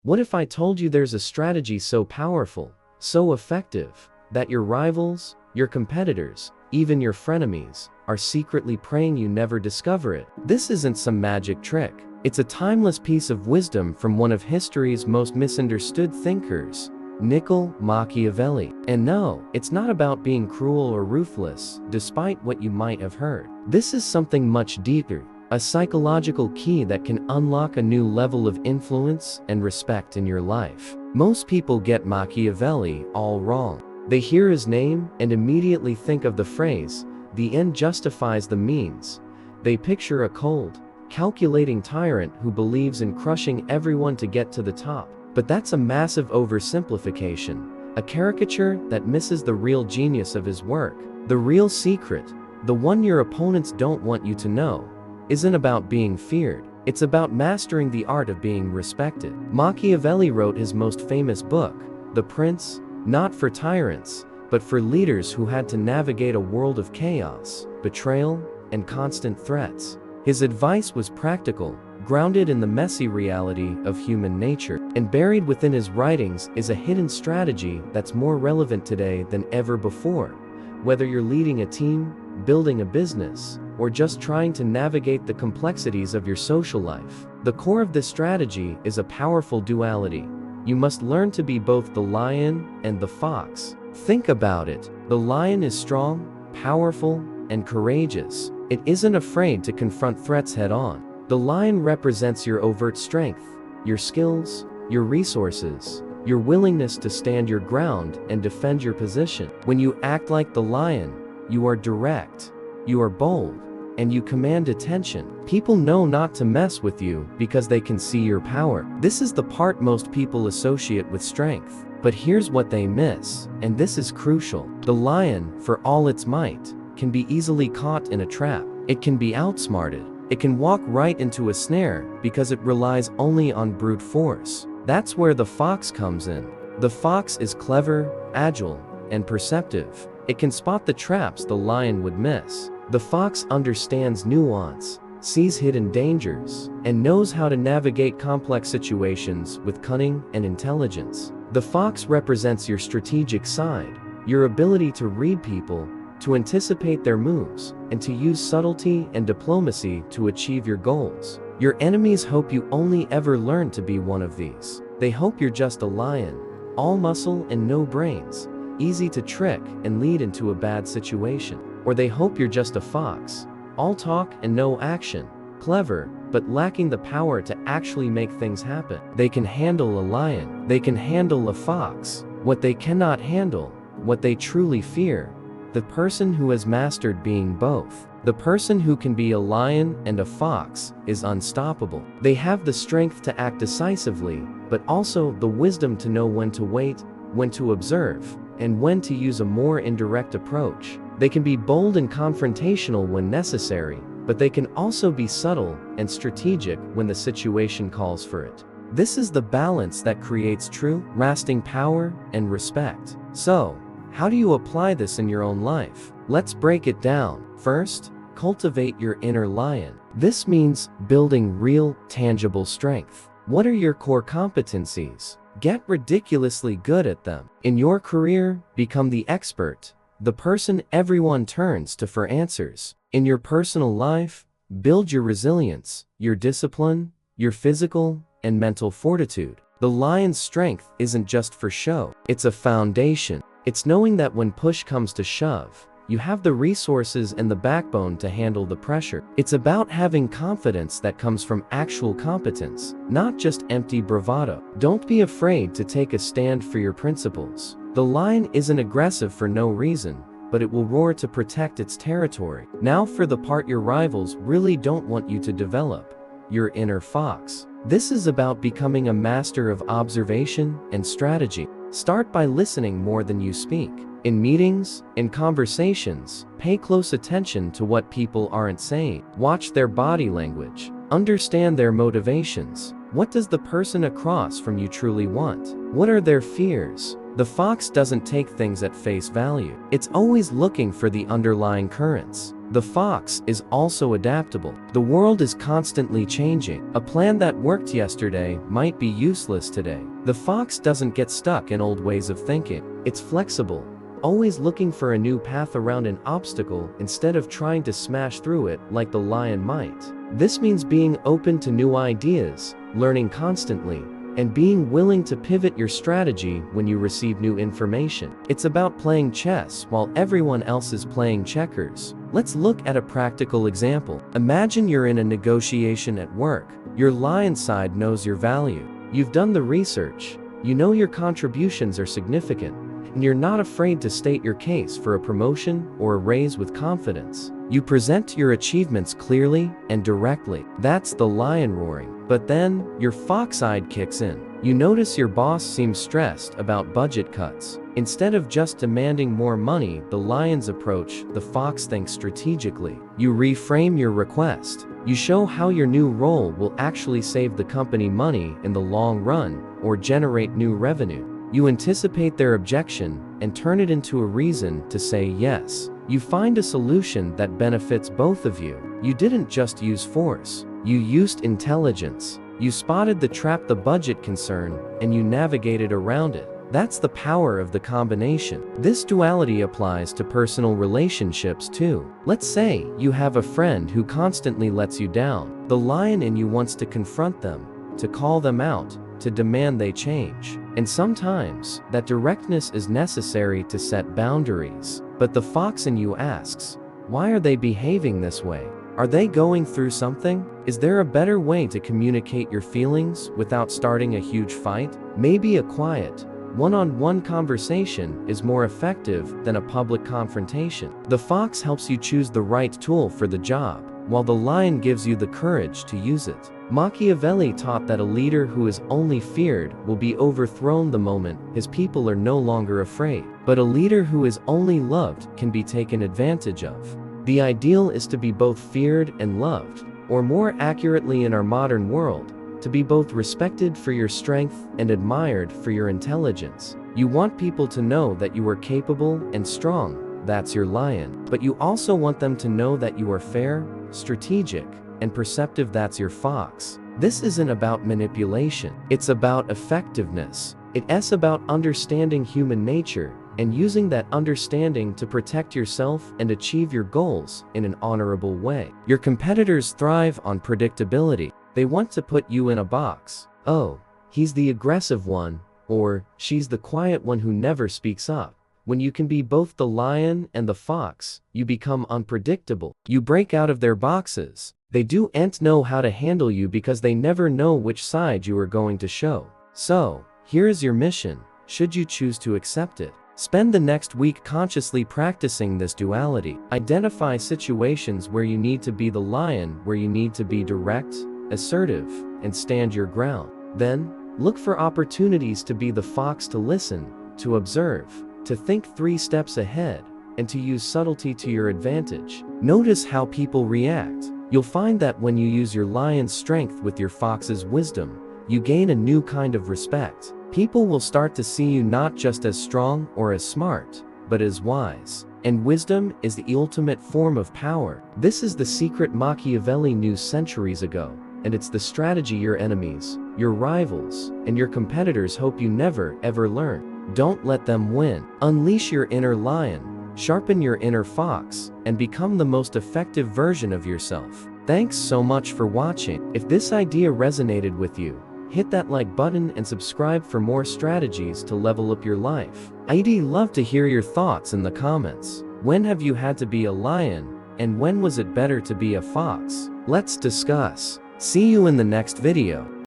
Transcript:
What if I told you there's a strategy so powerful, so effective, that your rivals, your competitors, even your frenemies, are secretly praying you never discover it? This isn't some magic trick. It's a timeless piece of wisdom from one of history's most misunderstood thinkers, Machiavelli. And no, it's not about being cruel or ruthless, despite what you might have heard. This is something much deeper, a psychological key that can unlock a new level of influence and respect in your life. Most people get Machiavelli all wrong. They hear his name and immediately think of the phrase, "The end justifies the means." They picture a cold, calculating tyrant who believes in crushing everyone to get to the top. But that's a massive oversimplification, a caricature that misses the real genius of his work. The real secret, the one your opponents don't want you to know, isn't about being feared. It's about mastering the art of being respected. Machiavelli wrote his most famous book, The Prince, not for tyrants, but for leaders who had to navigate a world of chaos, betrayal, and constant threats. His advice was practical, grounded in the messy reality of human nature, and buried within his writings is a hidden strategy that's more relevant today than ever before. Whether you're leading a team, building a business, or just trying to navigate the complexities of your social life, the core of this strategy is a powerful duality. You must learn to be both the lion and the fox. Think about it. The lion is strong, powerful, and courageous. It isn't afraid to confront threats head-on. The lion represents your overt strength, your skills, your resources, your willingness to stand your ground and defend your position. When you act like the lion, you are direct, you are bold, and you command attention. People know not to mess with you because they can see your power. This is the part most people associate with strength. But here's what they miss, and this is crucial. The lion, for all its might, can be easily caught in a trap. It can be outsmarted. It can walk right into a snare because it relies only on brute force. That's where the fox comes in. The fox is clever, agile, and perceptive. It can spot the traps the lion would miss. The fox understands nuance, sees hidden dangers, and knows how to navigate complex situations with cunning and intelligence. The fox represents your strategic side, your ability to read people, to anticipate their moves, and to use subtlety and diplomacy to achieve your goals. Your enemies hope you only ever learn to be one of these. They hope you're just a lion, all muscle and no brains, easy to trick and lead into a bad situation. Or they hope you're just a fox, all talk and no action, clever, but lacking the power to actually make things happen. They can handle a lion, they can handle a fox. What they cannot handle, what they truly fear, the person who has mastered being both. The person who can be a lion and a fox is unstoppable. They have the strength to act decisively, but also the wisdom to know when to wait, when to observe, and when to use a more indirect approach. They can be bold and confrontational when necessary, but they can also be subtle and strategic when the situation calls for it. This is the balance that creates true, lasting power and respect. So, how do you apply this in your own life? Let's break it down. First, cultivate your inner lion. This means building real, tangible strength. What are your core competencies? Get ridiculously good at them. In your career, become the expert, the person everyone turns to for answers. In your personal life, build your resilience, your discipline, your physical and mental fortitude. The lion's strength isn't just for show. It's a foundation. It's knowing that when push comes to shove, you have the resources and the backbone to handle the pressure. It's about having confidence that comes from actual competence, not just empty bravado. Don't be afraid to take a stand for your principles. The lion isn't aggressive for no reason, but it will roar to protect its territory. Now for the part your rivals really don't want you to develop, your inner fox. This is about becoming a master of observation and strategy. Start by listening more than you speak. In meetings, in conversations, pay close attention to what people aren't saying. Watch their body language. Understand their motivations. What does the person across from you truly want? What are their fears? The fox doesn't take things at face value. It's always looking for the underlying currents. The fox is also adaptable. The world is constantly changing. A plan that worked yesterday might be useless today. The fox doesn't get stuck in old ways of thinking. It's flexible, always looking for a new path around an obstacle instead of trying to smash through it like the lion might. This means being open to new ideas, learning constantly, and being willing to pivot your strategy when you receive new information. It's about playing chess while everyone else is playing checkers. Let's look at a practical example. Imagine you're in a negotiation at work. Your lion side knows your value. You've done the research. You know your contributions are significant, and you're not afraid to state your case for a promotion or a raise with confidence. You present your achievements clearly and directly. That's the lion roaring. But then, your fox side kicks in. You notice your boss seems stressed about budget cuts. Instead of just demanding more money, the lion's approach, the fox thinks strategically. You reframe your request. You show how your new role will actually save the company money in the long run or generate new revenue. You anticipate their objection and turn it into a reason to say yes. You find a solution that benefits both of you. You didn't just use force. You used intelligence. You spotted the trap, the budget concern, and you navigated around it. That's the power of the combination. This duality applies to personal relationships too. Let's say you have a friend who constantly lets you down. The lion in you wants to confront them, to call them out, to demand they change. And sometimes, that directness is necessary to set boundaries. But the fox in you asks, why are they behaving this way? Are they going through something? Is there a better way to communicate your feelings without starting a huge fight? Maybe a quiet, one-on-one conversation is more effective than a public confrontation. The fox helps you choose the right tool for the job, while the lion gives you the courage to use it. Machiavelli taught that a leader who is only feared will be overthrown the moment his people are no longer afraid. But a leader who is only loved can be taken advantage of. The ideal is to be both feared and loved, or more accurately in our modern world, to be both respected for your strength and admired for your intelligence. You want people to know that you are capable and strong, that's your lion. But you also want them to know that you are fair, strategic, and perceptive, that's your fox. This isn't about manipulation, it's about effectiveness. It's about understanding human nature and using that understanding to protect yourself and achieve your goals in an honorable way. Your competitors thrive on predictability. They want to put you in a box. Oh, he's the aggressive one, or she's the quiet one who never speaks up. When you can be both the lion and the fox, you become unpredictable. You break out of their boxes. They don't know how to handle you because they never know which side you are going to show. So, here is your mission, should you choose to accept it. Spend the next week consciously practicing this duality. Identify situations where you need to be the lion, where you need to be direct, assertive, and stand your ground. Then, look for opportunities to be the fox, to listen, to observe, to think 3 steps ahead, and to use subtlety to your advantage. Notice how people react. You'll find that when you use your lion's strength with your fox's wisdom, you gain a new kind of respect. People will start to see you not just as strong or as smart, but as wise. And wisdom is the ultimate form of power. This is the secret Machiavelli knew centuries ago, and it's the strategy your enemies, your rivals, and your competitors hope you never ever learn. Don't let them win. Unleash your inner lion, sharpen your inner fox, and become the most effective version of yourself. Thanks so much for watching. If this idea resonated with you, hit that like button and subscribe for more strategies to level up your life. I'd love to hear your thoughts in the comments. When have you had to be a lion, and when was it better to be a fox? Let's discuss. See you in the next video.